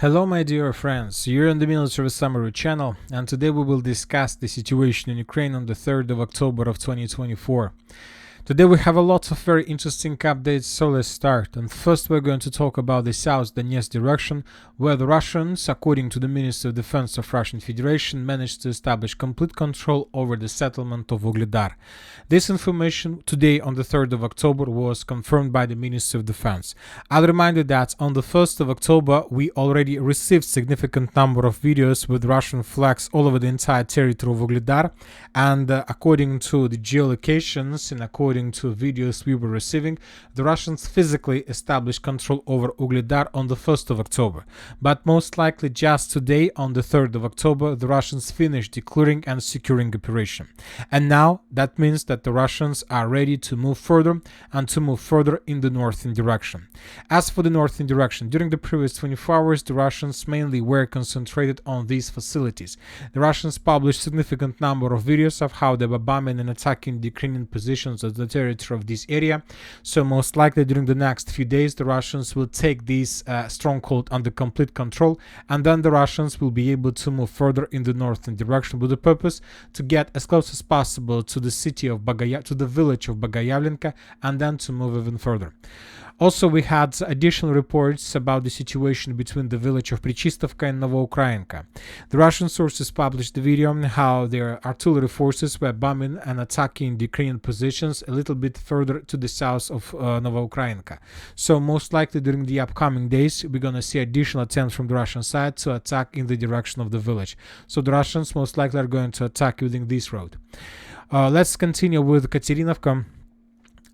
Hello my dear friends, you're on the Military Summary channel, and today we will discuss the situation in Ukraine on the 3rd of October of 2024. Today we have a lot of very interesting updates, so let's start. And first we're going to talk about the South Donetsk direction, where the Russians, according to the Minister of Defense of Russian Federation, managed to establish complete control over the settlement of Ugledar. This information today on the 3rd of October was confirmed by the Minister of Defense. I'll remind you that on the 1st of October we already received significant number of videos with Russian flags all over the entire territory of Ugledar, and according to the geolocations and according to videos we were receiving, the Russians physically established control over Ugledar on the 1st of October. But most likely just today, on the 3rd of October, the Russians finished declaring and securing operation. And now that means that the Russians are ready to move further and to move further in the northern direction. As for the northern direction, during the previous 24 hours, the Russians mainly were concentrated on these facilities. The Russians published significant number of videos of how they were bombing and attacking the Ukrainian positions at the territory of this area. So most likely during the next few days the Russians will take this stronghold under complete control, and then the Russians will be able to move further in the northern direction with the purpose to get as close as possible to the city of to the village of Bagayavlenka, and then to move even further. Also, we had additional reports about the situation between the village of Prichistovka and Novoukrainka. The Russian sources published the video on how their artillery forces were bombing and attacking the Ukrainian positions a little bit further to the south of Novoukrainka. So most likely during the upcoming days we're going to see additional attempts from the Russian side to attack in the direction of the village. So the Russians most likely are going to attack using this road. Let's continue with Katerinovka.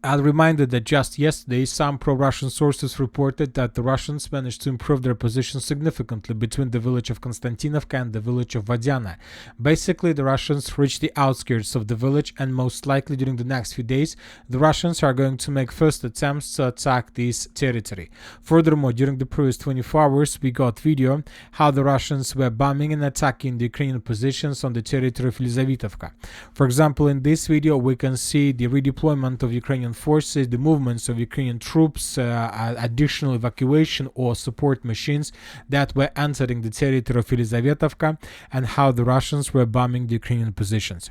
I'll remind you that just yesterday some pro-Russian sources reported that the Russians managed to improve their position significantly between the village of Konstantinovka and the village of Vadiana. Basically, the Russians reached the outskirts of the village, and most likely during the next few days the Russians are going to make first attempts to attack this territory. Furthermore, during the previous 24 hours we got video how the Russians were bombing and attacking the Ukrainian positions on the territory of Yelizavetovka. For example, in this video we can see the redeployment of Ukrainian forces, the movements of Ukrainian troops, additional evacuation or support machines that were entering the territory of Yelizavetovka, and how the Russians were bombing the Ukrainian positions.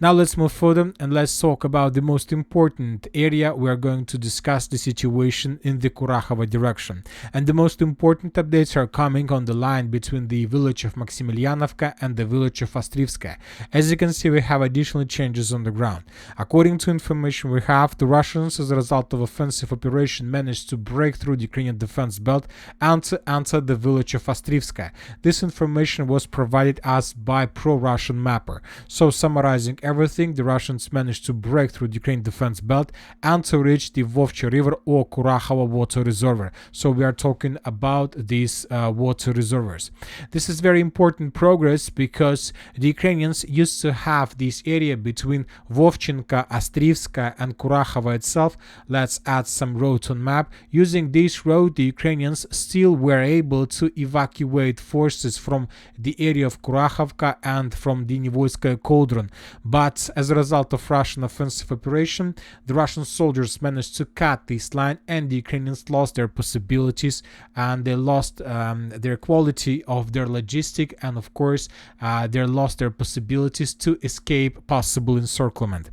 Now let's move further and let's talk about the most important area. We are going to discuss the situation in the Kurakhove direction, and the most important updates are coming on the line between the village of Maximilianovka and the village of Ostrivskaya. As you can see, we have additional changes on the ground. According to information we have, the Russians, as a result of offensive operation, managed to break through the Ukrainian defense belt and to enter the village of Ostrivskaya. This information was provided us by pro-Russian mapper. So summarizing everything, the Russians managed to break through the Ukrainian defense belt and to reach the Vovcha River or Kurakhove water reservoir. So we are talking about these water reservoirs. This is very important progress because the Ukrainians used to have this area between Vovchenka, Ostrivskaya and Kurakhove itself. Let's add some roads on map. Using this road, the Ukrainians still were able to evacuate forces from the area of Kurakhovka and from the Nivoyskaya Cauldron. But as a result of Russian offensive operation, the Russian soldiers managed to cut this line, and the Ukrainians lost their possibilities, and they lost their quality of their logistic, and of course they lost their possibilities to escape possible encirclement.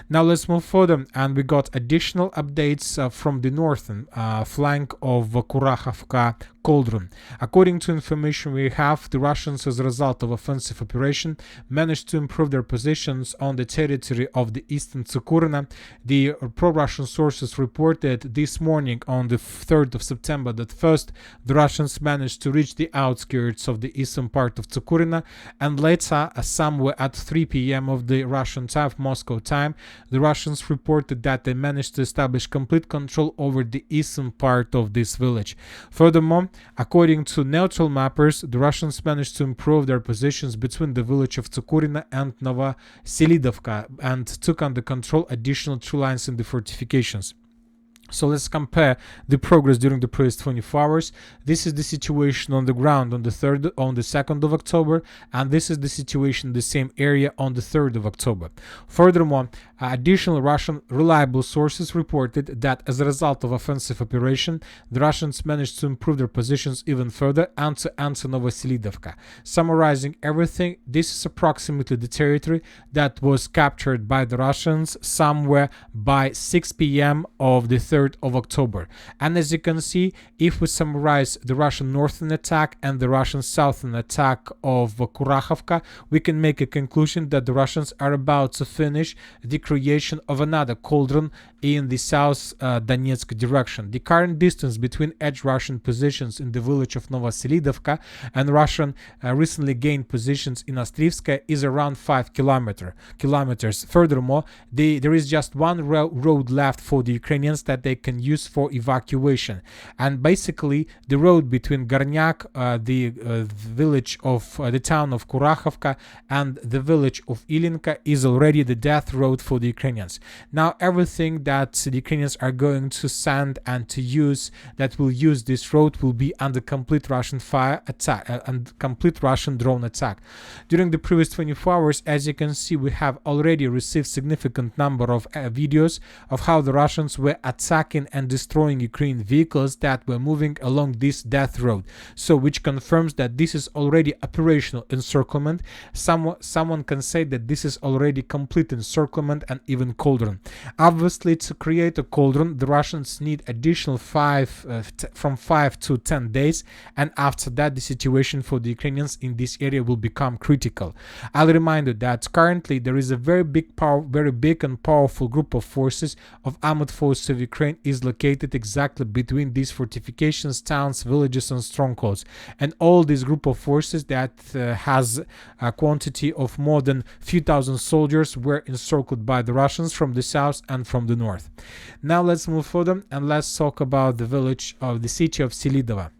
Now let's move further, and we got additional updates from the northern flank of Kurakhove Cauldron. According to information we have, the Russians, as a result of offensive operation, managed to improve their positions on the territory of the eastern Tsukurina. The pro-Russian sources reported this morning on the 3rd of September that first the Russians managed to reach the outskirts of the eastern part of Tsukurina, and later, somewhere at 3 p.m. of the Russian time, Moscow time, the Russians reported that they managed to establish complete control over the eastern part of this village. Furthermore, according to neutral mappers, the Russians managed to improve their positions between the village of Tsukurina and Selydove and took under control additional 2 lines in the fortifications. So let's compare the progress during the previous 24 hours. This is the situation on the ground on the 2nd of October, and this is the situation in the same area on the 3rd of October. Furthermore, additional Russian reliable sources reported that as a result of offensive operation, the Russians managed to improve their positions even further and to enter Selydovka. Summarizing everything, this is approximately the territory that was captured by the Russians somewhere by 6 p.m. of the 3rd of October. And as you can see, if we summarize the Russian northern attack and the Russian southern attack of Kurakhove, we can make a conclusion that the Russians are about to finish the creation of another cauldron in the south Donetsk direction. The current distance between edge Russian positions in the village of Selydovka and Russian recently gained positions in Ostrivska is around 5 kilometers. Furthermore, there is just one road left for the Ukrainians that they can use for evacuation, and basically the road between Gornyak, the village of the town of Kurakhove, and the village of Ilinka is already the death road for the Ukrainians. Now everything that the Ukrainians are going to send and to use that will use this road will be under complete Russian fire attack and complete Russian drone attack. During the previous 24 hours, as you can see, we have already received significant number of videos of how the Russians were attacking and destroying Ukrainian vehicles that were moving along this death road. So which confirms that this is already operational encirclement. Someone can say that this is already complete encirclement and even cauldron. Obviously, to create a cauldron, the Russians need additional from 5 to 10 days, and after that the situation for the Ukrainians in this area will become critical. I'll remind you that currently there is a very big and powerful group of forces of armored forces of Ukraine is located exactly between these fortifications, towns, villages and strongholds, and all this group of forces that has a quantity of more than few thousand soldiers were encircled by the Russians from the south and from the north. Now let's move further and let's talk about the village of the city of Selydove.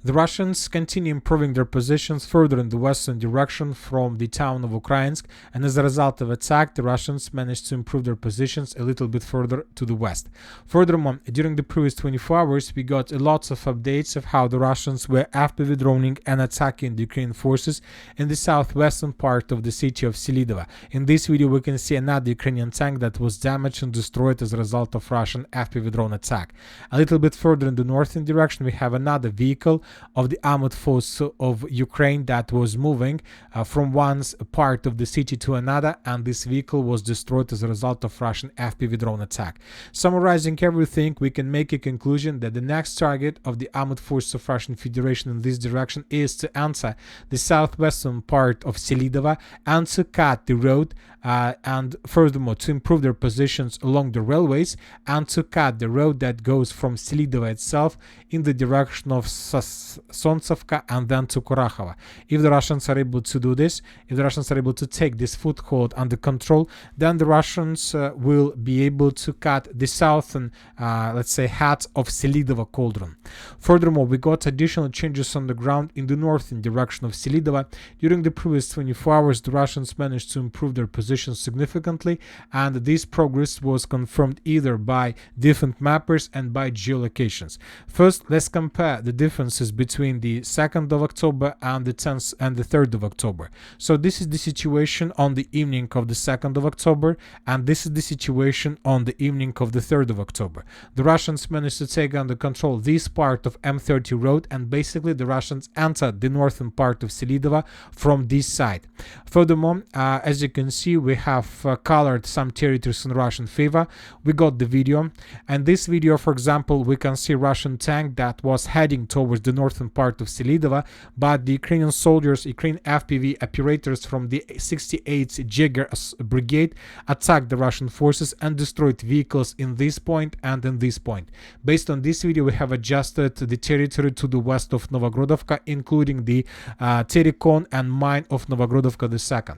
The Russians continue improving their positions further in the western direction from the town of Kupiansk, and as a result of attack, the Russians managed to improve their positions a little bit further to the west. Furthermore, during the previous 24 hours, we got lots of updates of how the Russians were FPV droning and attacking the Ukrainian forces in the southwestern part of the city of Selydove. In this video, we can see another Ukrainian tank that was damaged and destroyed as a result of Russian FPV drone attack. A little bit further in the northern direction, we have another vehicle of the armored force of Ukraine that was moving from one part of the city to another, and this vehicle was destroyed as a result of Russian FPV drone attack. Summarizing everything, we can make a conclusion that the next target of the armored forces of Russian Federation in this direction is to enter the southwestern part of Selydove and to cut the road and furthermore to improve their positions along the railways and to cut the road that goes from Selydove itself in the direction of Sontsovka and then to Kurakhove. If the Russians are able to do this, if the Russians are able to take this foothold under control, then the Russians will be able to cut the southern, let's say, hat of Selydove Cauldron. Furthermore, we got additional changes on the ground in the northern direction of Selydove. During the previous 24 hours, the Russians managed to improve their positions significantly, and this progress was confirmed either by different mappers and by geolocations. First, let's compare the differences between the 2nd of October and the 10th and the 3rd of October. So this is the situation on the evening of the 2nd of October, and this is the situation on the evening of the 3rd of October. The Russians managed to take under control this part of M30 road, and basically the Russians entered the northern part of Selydove from this side. Furthermore, as you can see, we have colored some territories in Russian favor. We got the video, and this video, for example, we can see Russian tank that was heading towards the northern part of Selydove, but the Ukrainian soldiers, Ukrainian FPV operators from the 68th Jaeger Brigade attacked the Russian forces and destroyed vehicles in this point and in this point. Based on this video, we have adjusted the territory to the west of Novogrodovka, including the Terikon and mine of Novogrodovka II.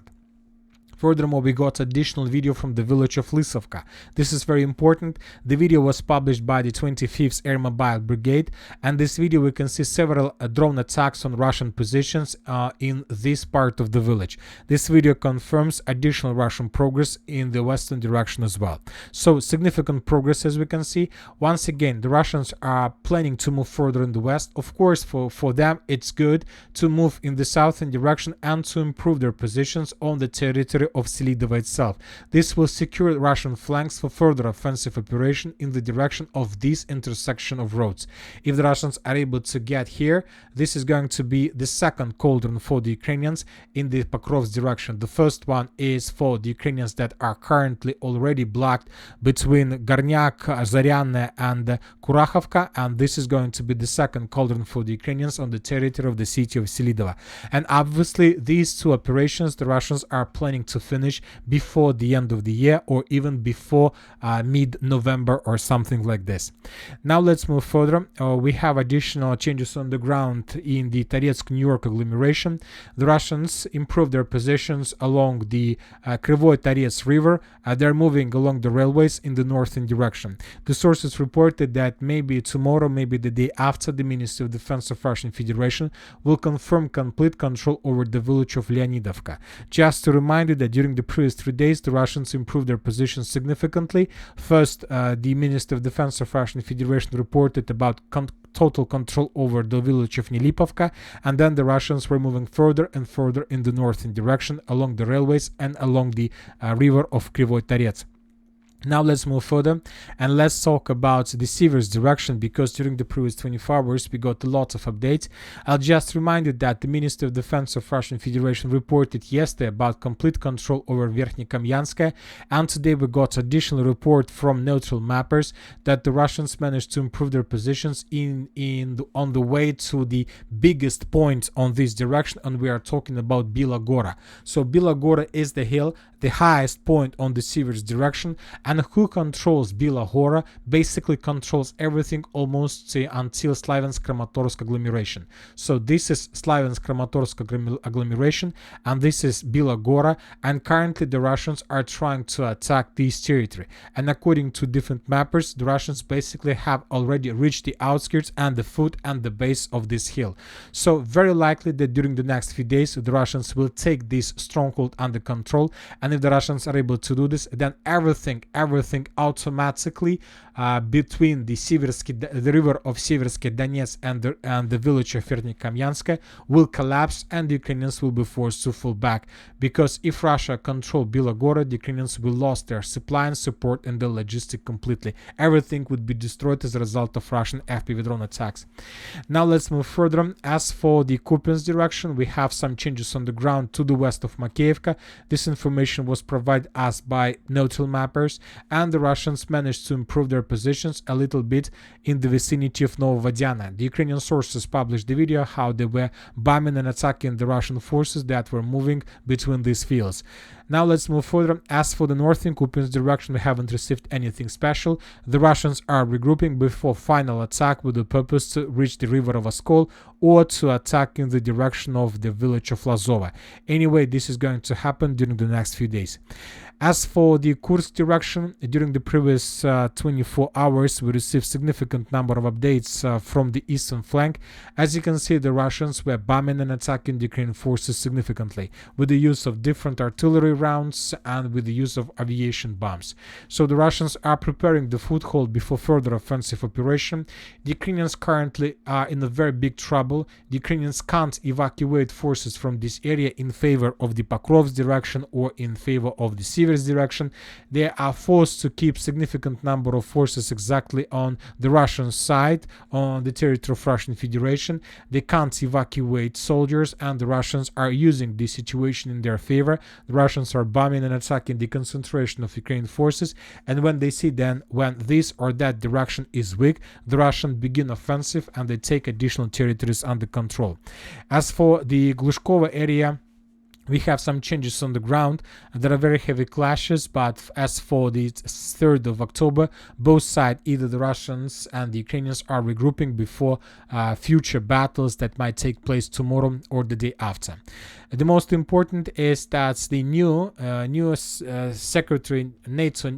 Furthermore, we got additional video from the village of Lysovka. This is very important. The video was published by the 25th Air Mobile Brigade, and this video we can see several drone attacks on Russian positions in this part of the village. This video confirms additional Russian progress in the western direction as well. So significant progress, as we can see. Once again, the Russians are planning to move further in the west. Of course, for them it's good to move in the southern direction and to improve their positions on the territory of Selydove itself. This will secure Russian flanks for further offensive operation in the direction of this intersection of roads. If the Russians are able to get here, this is going to be the second cauldron for the Ukrainians in the Pokrovsk direction. The first one is for the Ukrainians that are currently already blocked between Gornyak, Zaryane and Kurakhove, and this is going to be the second cauldron for the Ukrainians on the territory of the city of Selydove. And obviously these two operations the Russians are planning to finish before the end of the year, or even before mid-November or something like this. Now let's move further. We have additional changes on the ground in the Toretsk New York agglomeration. The Russians improved their positions along the Krivoy-Toretsk river. They're moving along the railways in the northern direction. The sources reported that maybe tomorrow, maybe the day after, the Ministry of Defense of Russian Federation will confirm complete control over the village of Leonidovka. Just to remind you that during the previous 3 days, the Russians improved their positions significantly. First, the Minister of Defense of Russian Federation reported about total control over the village of Nelipovka, and then the Russians were moving further and further in the northern direction along the railways and along the river of Krivoy-Toretsk. Now let's move further and let's talk about the Siversk direction, because during the previous 24 hours we got a lot of updates. I'll just remind you that the Minister of Defense of Russian Federation reported yesterday about complete control over Verkhnye-Kamyansk, and today we got additional report from neutral mappers that the Russians managed to improve their positions on the way to the biggest point on this direction, and we are talking about Bila Gora. So Bila Gora is the hill, the highest point on the Siversk direction, and who controls Bila Gora basically controls everything almost until Slaviansk-Kramatorsk agglomeration. So this is Slaviansk-Kramatorsk agglomeration, and this is Bila Gora, and currently the Russians are trying to attack this territory. And according to different mappers, the Russians basically have already reached the outskirts and the foot and the base of this hill. So very likely that during the next few days the Russians will take this stronghold under control, and if the Russians are able to do this, then everything automatically between the river of Siversk Donetsk and the village of Verkhnye-Kamyansk will collapse, and the Ukrainians will be forced to fall back, because if Russia control Bila Gora, the Ukrainians will lose their supply and support and the logistic completely. Everything would be destroyed as a result of Russian FPV drone attacks. Now let's move further. As for the Kupiansk direction, we have some changes on the ground to the west of Makeyevka. This information was provided us by neutral mappers, and the Russians managed to improve their positions a little bit in the vicinity of Novovodiana. The Ukrainian sources published the video how they were bombing and attacking the Russian forces that were moving between these fields. Now let's move further. As for the northern Kupiansk direction, we haven't received anything special. The Russians are regrouping before final attack with the purpose to reach the river of Oskol or to attack in the direction of the village of Lazova. Anyway, this is going to happen during the next few days. As for the Kursk direction, during the previous 24 hours, we received significant number of updates from the eastern flank. As you can see, the Russians were bombing and attacking the Ukrainian forces significantly with the use of different artillery rounds and with the use of aviation bombs. So the Russians are preparing the foothold before further offensive operation. The Ukrainians currently are in a very big trouble. The Ukrainians can't evacuate forces from this area in favor of the Pokrovsk direction or in favor of the Siversk direction. They are forced to keep significant number of forces exactly on the Russian side, on the territory of Russian Federation. They can't evacuate soldiers, and the Russians are using this situation in their favor. The Russians are bombing and attacking the concentration of Ukrainian forces, and when they see then when this or that direction is weak, the Russians begin offensive and they take additional territories under control. As for the Glushkova area, We have some changes on the ground. There are very heavy clashes, but as for the 3rd of October, both sides, either the Russians and the Ukrainians, are regrouping before future battles that might take place tomorrow or the day after. The most important is that the newest NATO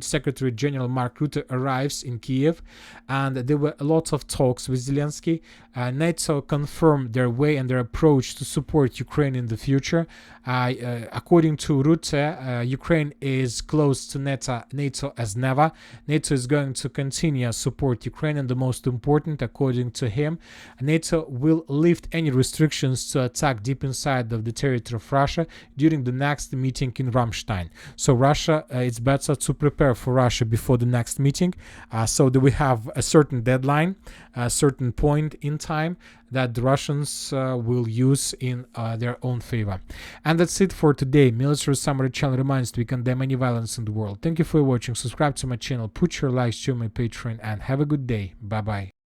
Secretary General Mark Rutte arrives in Kiev, and there were a lot of talks with Zelensky. NATO confirmed their way and their approach to support Ukraine in the future. According to Rutte, Ukraine is close to NATO as never. NATO is going to continue to support Ukraine, and the most important, according to him, NATO will lift any restrictions to attack deep inside of the territory of Russia during the next meeting in Ramstein. So Russia, it's better to prepare for Russia before the next meeting, so that we have a certain deadline, a certain point in time that the Russians will use in their own favor. And that's it for today. Military Summary channel reminds we condemn any violence in the world. Thank you for watching. Subscribe to my channel, put your likes to my Patreon, and have a good day. Bye bye.